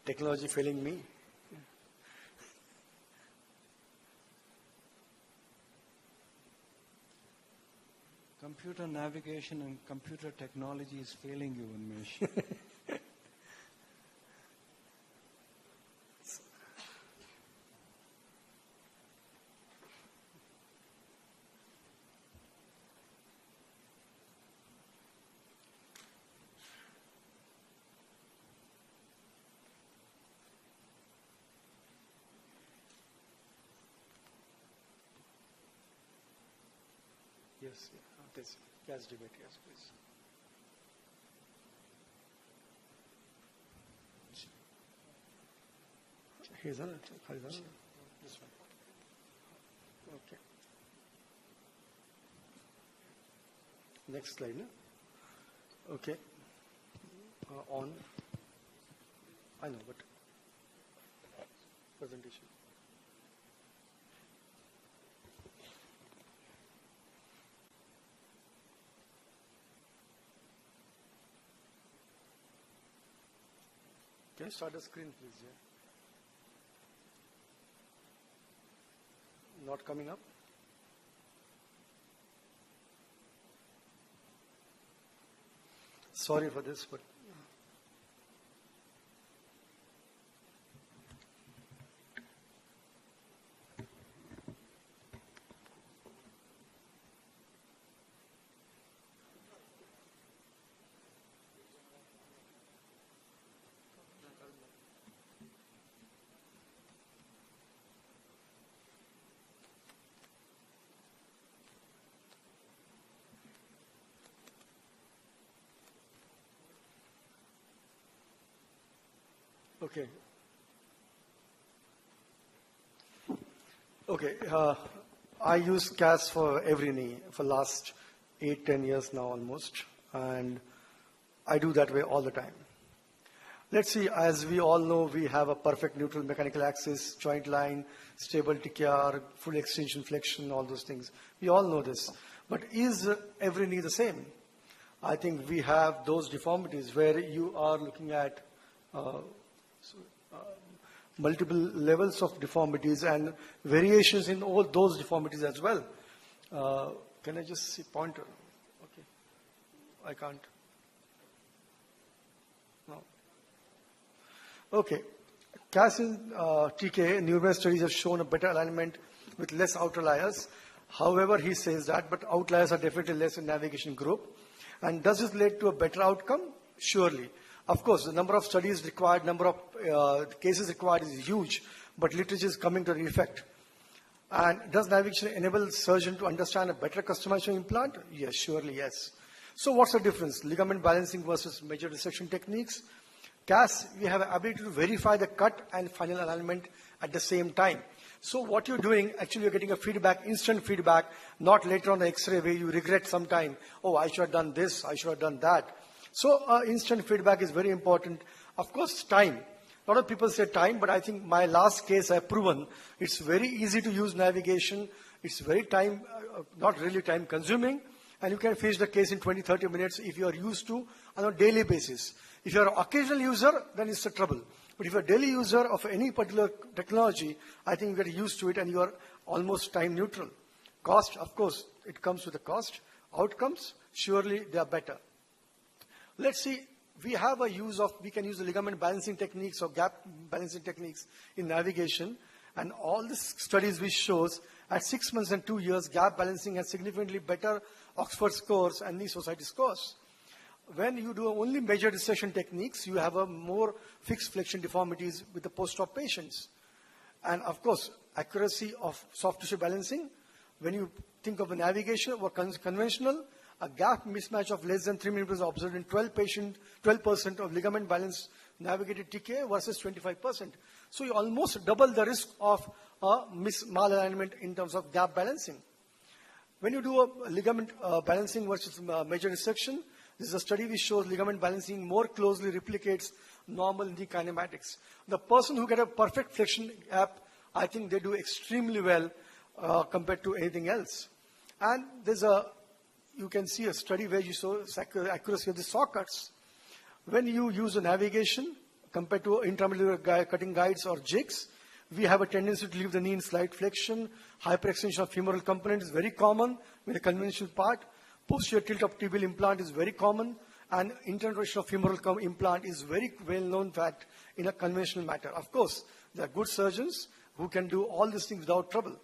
Technology failing me. Computer navigation and computer technology is failing you, Unmesh. Yes, this gas debate, yes, please. Here's another. This one. Okay. Next slide, no? Okay. On. I know, but presentation. Can you start the screen, please? Yeah. Not coming up? Sorry for this, but okay. Okay. I use CAS for every knee for last 8-10 years now almost, and I do that way all the time. Let's see, as we all know, we have a perfect neutral mechanical axis, joint line, stable TKR, full extension flexion, all those things. We all know this. But is every knee the same? I think we have those deformities where you are looking at multiple levels of deformities and variations in all those deformities as well. Can I just see pointer? Okay. I can't. No. Okay. CAS in TK, numerous studies have shown a better alignment with less outliers. However, he says that, but outliers are definitely less in navigation group. And does this lead to a better outcome? Surely. Of course, the number of studies required, number of cases required is huge, but literature is coming to the effect. And does navigation enable the surgeon to understand a better customization implant? Yes, surely yes. So what's the difference? Ligament balancing versus major dissection techniques. CAS, we have the ability to verify the cut and final alignment at the same time. So what you're doing, actually you're getting a feedback, instant feedback, not later on the X-ray where you regret sometime, oh, I should have done this, I should have done that. So instant feedback is very important. Of course, time. A lot of people say time, but I think my last case I've proven it's very easy to use navigation. It's very time, not really time consuming, and you can finish the case in 20-30 minutes if you are used to on a daily basis. If you are an occasional user, then it's a trouble. But if you're a daily user of any particular technology, I think you get used to it and you are almost time neutral. Cost, of course, it comes with a cost. Outcomes, surely they are better. Let's see, we have a use of, we can use the ligament balancing techniques or gap balancing techniques in navigation. And all the studies which shows at 6 months and 2 years, gap balancing has significantly better Oxford scores and knee society scores. When you do only major dissection techniques, you have a more fixed flexion deformities with the post-op patients. And of course, accuracy of soft tissue balancing. When you think of a navigation or conventional, a gap mismatch of less than 3 millimeters observed in 12% of ligament balance navigated TK versus 25%. So you almost double the risk of malalignment in terms of gap balancing. When you do a ligament balancing versus major dissection, this is a study which shows ligament balancing more closely replicates normal knee kinematics. The person who get a perfect flexion gap, I think they do extremely well compared to anything else. And there's you can see a study where you saw accuracy of the sockets. When you use a navigation, compared to intramedullary cutting guides or jigs. We have a tendency to leave the knee in slight flexion. Hyperextension of femoral component is very common with a conventional part. Posterior tilt of tibial implant is very common. And internal rotation of femoral implant is very well-known fact in a conventional matter. Of course, there are good surgeons who can do all these things without trouble.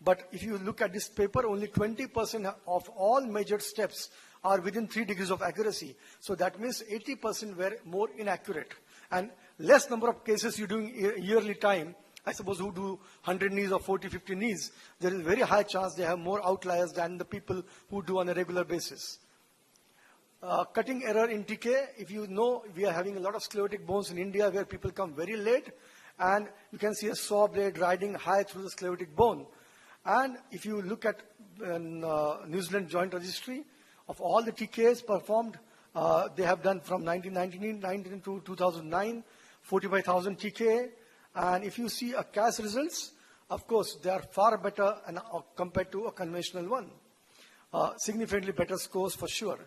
But if you look at this paper, only 20% of all measured steps are within 3 degrees of accuracy. So that means 80% were more inaccurate. And less number of cases you do in yearly time, I suppose who do 100 knees or 40, 50 knees, there is a very high chance they have more outliers than the people who do on a regular basis. Cutting error in TK, if you know, we are having a lot of sclerotic bones in India where people come very late, and you can see a saw blade riding high through the sclerotic bone. And if you look at New Zealand Joint Registry, of all the TKs performed, they have done from 1919 to 2009, 45,000 TK. And if you see a CAS results, of course, they are far better compared to a conventional one. Significantly better scores for sure.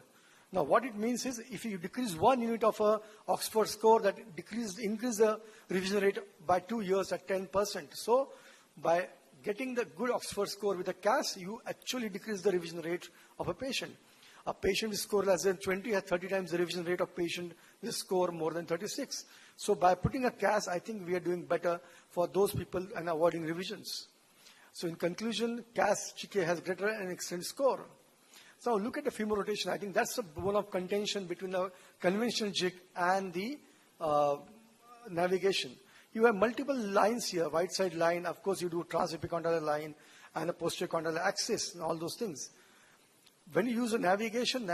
Now, what it means is, if you decrease 1 unit of a Oxford score, that increase the revision rate by 2 years at 10%. So, by getting the good Oxford score with a CAS, you actually decrease the revision rate of a patient. A patient with score less than 20 has 30 times the revision rate of patient with score more than 36. So, by putting a CAS, I think we are doing better for those people and avoiding revisions. So, in conclusion, CAS TK has greater and extended score. So look at the femur rotation. I think that's a bone of contention between the conventional jig and the navigation. You have multiple lines here, right side line. Of course, you do transepicondylar line and a posterior condylar axis and all those things. When you use a navigation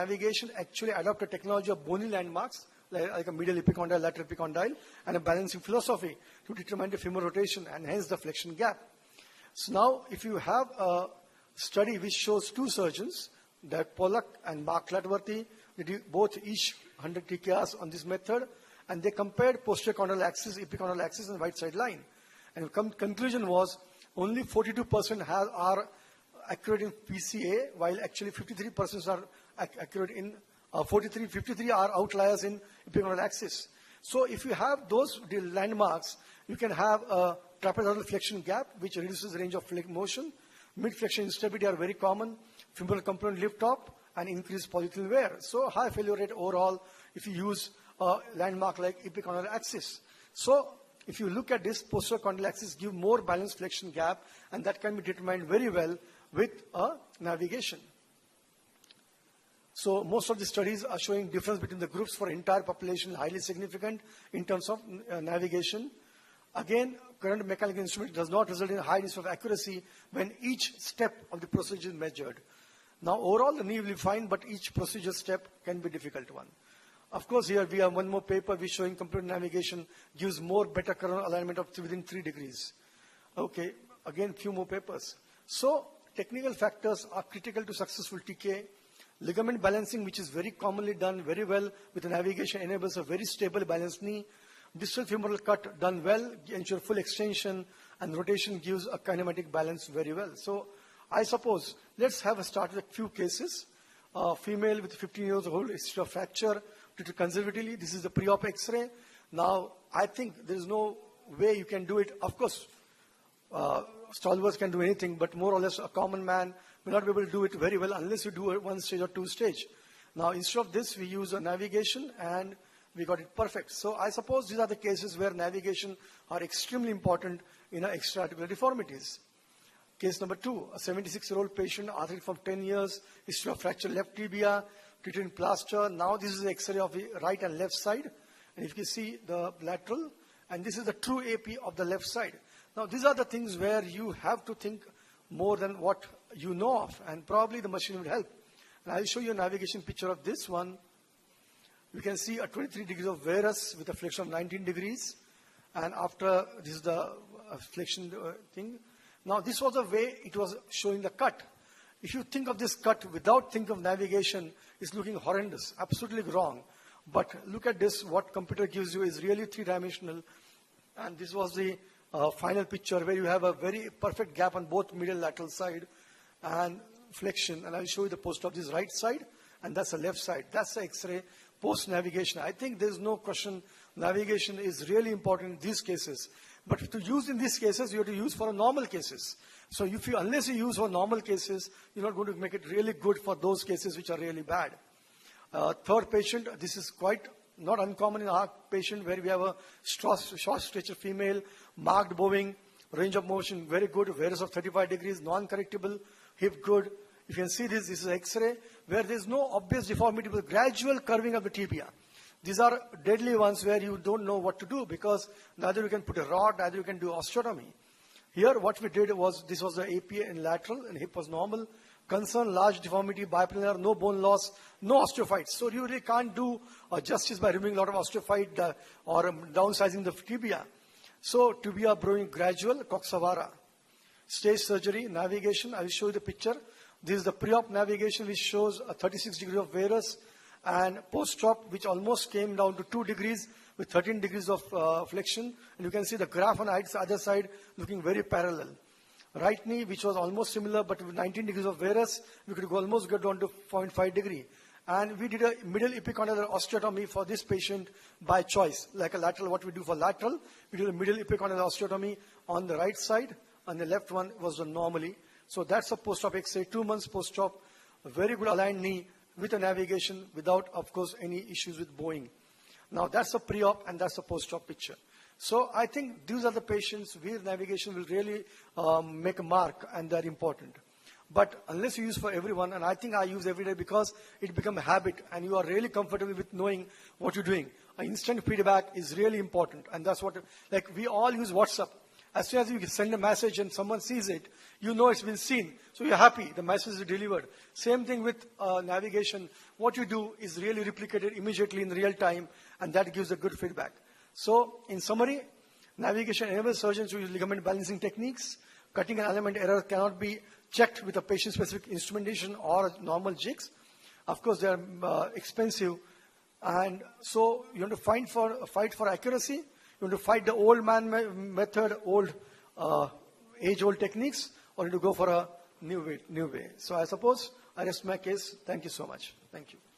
actually adopt a technology of bony landmarks, like a medial epicondyle, lateral epicondyle, and a balancing philosophy to determine the femur rotation and hence the flexion gap. So now, if you have a study which shows 2 surgeons, that Pollack and Mark Clatworthy, they did both each 100 TKRs on this method, and they compared posterior condylar axis, epicondylar axis, and right side line. And the conclusion was only 42% are accurate in PCA, while actually 53% are accurate in 53 are outliers in epicondylar axis. So if you have those landmarks, you can have a trapezoidal flexion gap, which reduces the range of motion. Mid-flexion instability are very common. Femoral component lift up and increased polyethylene wear. So high failure rate overall if you use a landmark like epicondylar axis. So if you look at this, posterior condylar axis give more balanced flexion gap, and that can be determined very well with a navigation. So most of the studies are showing difference between the groups for entire population, highly significant in terms of navigation. Again, current mechanical instrument does not result in a high risk of accuracy when each step of the procedure is measured. Now, overall, the knee will be fine, but each procedure step can be a difficult one. Of course, here we have one more paper which showing computer navigation gives more better coronal alignment of within 3 degrees. Okay, again, few more papers. So, technical factors are critical to successful TK. Ligament balancing, which is very commonly done very well with the navigation, enables a very stable balanced knee. Distal femoral cut done well, ensure full extension, and rotation gives a kinematic balance very well. So, I suppose, let's have a start with a few cases. Female with 15 years old, history of fracture, treated conservatively. This is the pre-op X-ray. Now, I think there is no way you can do it. Of course, stalwarts can do anything, but more or less a common man may not be able to do it very well unless you do it 1 stage or 2 stage. Now, instead of this, we use a navigation and we got it perfect. So, I suppose these are the cases where navigation are extremely important in extra-articular deformities. Case number 2, a 76-year-old patient, arthritic from 10 years, history of fracture left tibia, treated in plaster. Now this is the X-ray of the right and left side. And if you see the lateral, and this is the true AP of the left side. Now these are the things where you have to think more than what you know of, and probably the machine will help. And I'll show you a navigation picture of this one. You can see a 23 degrees of varus with a flexion of 19 degrees. And after, this is the flexion thing. Now, this was the way it was showing the cut. If you think of this cut without thinking of navigation, it's looking horrendous, absolutely wrong. But look at this, what computer gives you is really 3-dimensional. And this was the final picture where you have a very perfect gap on both medial lateral side and flexion. And I'll show you the post of this right side, and that's the left side. That's the X-ray post-navigation. I think there's no question navigation is really important in these cases. But to use in these cases, you have to use for normal cases. So unless you use for normal cases, you're not going to make it really good for those cases which are really bad. Third patient, this is quite not uncommon in our patient where we have a short stature female, marked bowing, range of motion very good, varus of 35 degrees, non-correctable, hip good. If you can see this is X-ray where there is no obvious deformity but gradual curving of the tibia. These are deadly ones where you don't know what to do because neither you can put a rod, neither you can do osteotomy. Here what we did was, this was the APA in lateral and hip was normal. Concern, large deformity, biplanar, no bone loss, no osteophytes. So you really can't do justice by removing a lot of osteophyte or downsizing the tibia. So tibia growing gradual, Coxavara. Stage surgery, navigation, I will show you the picture. This is the pre-op navigation which shows a 36 degrees of varus and post-op which almost came down to 2 degrees with 13 degrees of flexion. And you can see the graph on the other side looking very parallel. Right knee which was almost similar but with 19 degrees of varus, we could almost get down to 0.5 degree. And we did a middle epicondylar osteotomy for this patient by choice. Like a lateral, what we do for lateral, we do a middle epicondylar osteotomy on the right side and the left one was done normally. So that's a post-op X-ray, 2 months post-op, a very good aligned knee with a navigation without, of course, any issues with bowing. Now that's a pre-op and that's a post-op picture. So I think these are the patients where navigation will really make a mark and they're important. But unless you use for everyone, and I think I use every day because it becomes a habit and you are really comfortable with knowing what you're doing. Instant feedback is really important and that's what, like we all use WhatsApp. As soon as you send a message and someone sees it, you know it's been seen. So you're happy, the message is delivered. Same thing with navigation. What you do is really replicated immediately in real time and that gives a good feedback. So in summary, navigation enables surgeons to use ligament balancing techniques. Cutting and alignment error cannot be checked with a patient-specific instrumentation or normal jigs. Of course, they are expensive. And so you have to fight for accuracy. You want to fight the old man method, age-old techniques, or you want to go for a new way. So I suppose I rest my case. Thank you so much. Thank you.